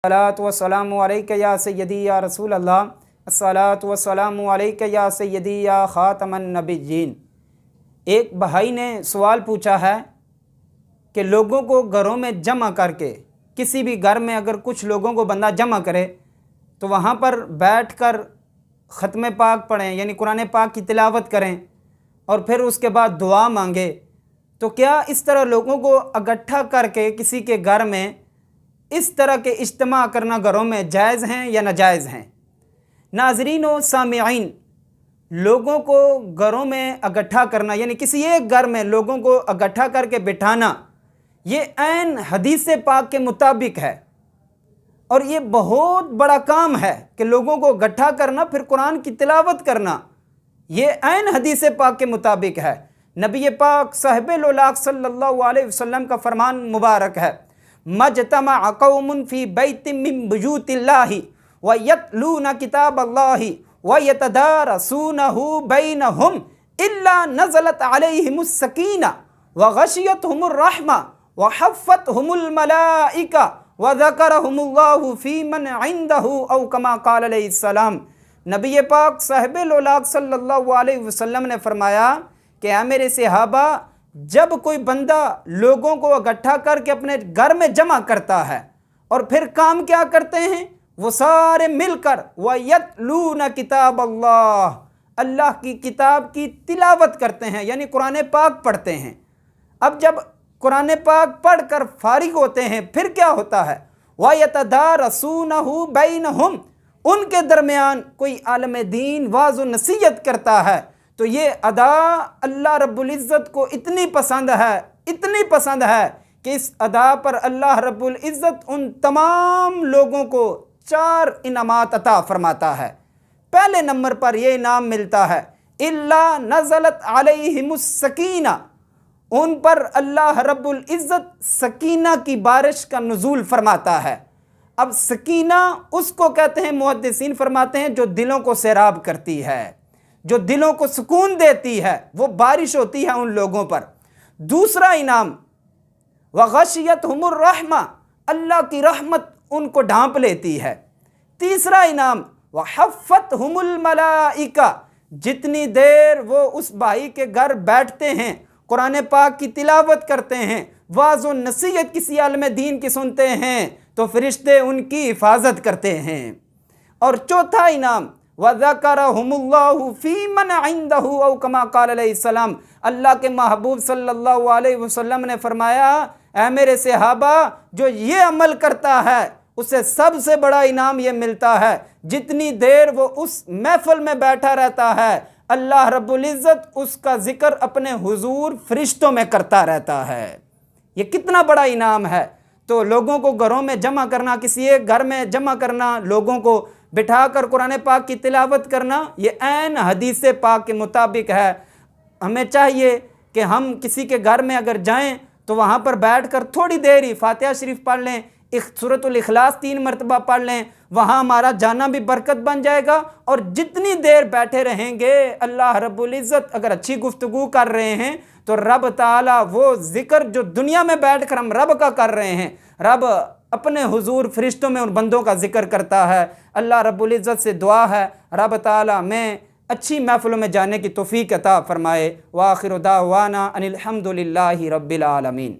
अस्सलातु वस्सलामु अलैका या सय्यदी या रसूल अल्लाह, अस्सलातु वस्सलामु अलैका या सय्यदी या ख़ातमन नबिय्यीन। एक भाई ने सवाल पूछा है कि लोगों को घरों में जमा करके, किसी भी घर में अगर कुछ लोगों को बंदा जमा करे तो वहाँ पर बैठकर ख़त्म पाक पढ़ें, यानी कुरान पाक की तिलावत करें और फिर उसके बाद दुआ मांगे। तो क्या इस तरह लोगों को इकट्ठा करके किसी के घर में इस तरह के इज्तिमा करना घरों में जायज़ हैं या नाजायज़ हैं? नाज़रीन व सामिईन, लोगों को घरों में इकट्ठा करना यानी किसी एक घर में लोगों को इकट्ठा करके बिठाना, ये ऐन हदीस पाक के मुताबिक है और ये बहुत बड़ा काम है कि लोगों को इकट्ठा करना फिर कुरान की तिलावत करना, ये ऐन हदीस पाक के मुताबिक है। नबी पाक साहिब सल्लल्लाहु अलैहि वसल्लम का फरमान मुबारक है, मजतमा कौमुन फी बैतिन मिन बुयूतिल्लाहि व यतलूना किताबल्लाहि व यतदारसूनहु बैनहुम इल्ला नज़लत अलैहिमुस सकीना व गशियतहुमुर रहमा व हफ़्फ़तहुमुल मलाइका व ज़करहुमुल्लाहु फी मन इंदहु औ कमा क़ाल अलैहिस्सलाम। नबी पाक साहिब सल्लल्लाहु अलैहि वसल्लम ने फरमाया कि आ मेरे सहाबा, जब कोई बंदा लोगों को इकट्ठा करके अपने घर में जमा करता है और फिर काम क्या करते हैं, वो सारे मिलकर वयतलूना किताब अल्लाह, अल्लाह की किताब की तिलावत करते हैं, यानी कुरान पाक पढ़ते हैं। अब जब कुरान पाक पढ़कर फारिग होते हैं फिर क्या होता है, वयतदारसूनहु बैनहुम, उनके दरमियान कोई आलम दीन वाज़ नसीहत करता है। तो ये अदा अल्लाह रब्बुल इज़्ज़त को इतनी पसंद है कि इस अदा पर अल्लाह रब्बुल इज़्ज़त उन तमाम लोगों को 4 इनामात अता फरमाता है। पहले नंबर पर यह इनाम मिलता है, इल्ला नज़लत अलैहिमुस सकीना, उन पर अल्लाह रब्बुल इज़्ज़त सकीना की बारिश का नुज़ूल फरमाता है। अब सकीना उसको कहते हैं, मुहद्दिसीन फरमाते हैं, जो दिलों को सैराब करती है, जो दिलों को सुकून देती है, वो बारिश होती है उन लोगों पर। दूसरा इनाम व गशियतहुमुर रहमा, अल्लाह की रहमत उनको ढांप लेती है। तीसरा इनाम व हफ़्फ़तहुमुल मलाइका, जितनी देर वो उस भाई के घर बैठते हैं, कुरान पाक की तिलावत करते हैं, वाज़ व नसीहत किसी आलम दीन की सुनते हैं, तो फरिश्ते उनकी हिफाजत करते हैं। और चौथा इनाम व ज़करहुमुल्लाहु फी मन इंदहु औ कमा क़ाल अलैहिस्सलाम, अल्लाह के महबूब सल्लल्लाहु अलैहि वसल्लम ने फरमाया, ऐ मेरे सहाबा, जो ये अमल करता है उसे सबसे बड़ा इनाम ये मिलता है, जितनी देर वो उस महफिल में बैठा रहता है अल्लाह रब्बुल इज़्ज़त उसका ज़िक्र अपने हुजूर फरिश्तों में करता रहता है। ये कितना बड़ा इनाम है। तो लोगों को घरों में जमा करना, किसी एक घर में जमा करना, लोगों को बिठाकर कुरान पाक की तिलावत करना, ये ऐन हदीस पाक के मुताबिक है। हमें चाहिए कि हम किसी के घर में अगर जाएं तो वहाँ पर बैठकर थोड़ी देर ही फातिहा शरीफ पढ़ लें, सूरतुल इखलास 3 मरतबा पढ़ लें, वहाँ हमारा जाना भी बरकत बन जाएगा। और जितनी देर बैठे रहेंगे, अल्लाह रब्बुल इज़्ज़त अगर अच्छी गुफ्तगू कर रहे हैं तो रब ताला वो ज़िक्र जो दुनिया में बैठकर हम रब का कर रहे हैं, रब अपने हुजूर फरिश्तों में उन बंदों का ज़िक्र करता है। अल्लाह रब्बुल इज़्ज़त से दुआ है, रब ताला में अच्छी महफ़िलों में जाने की तौफ़ीक़ अता फ़रमाए। व आखिरु दावाना अनिल हम्दुलिल्लाहि रब्बिल आलमीन।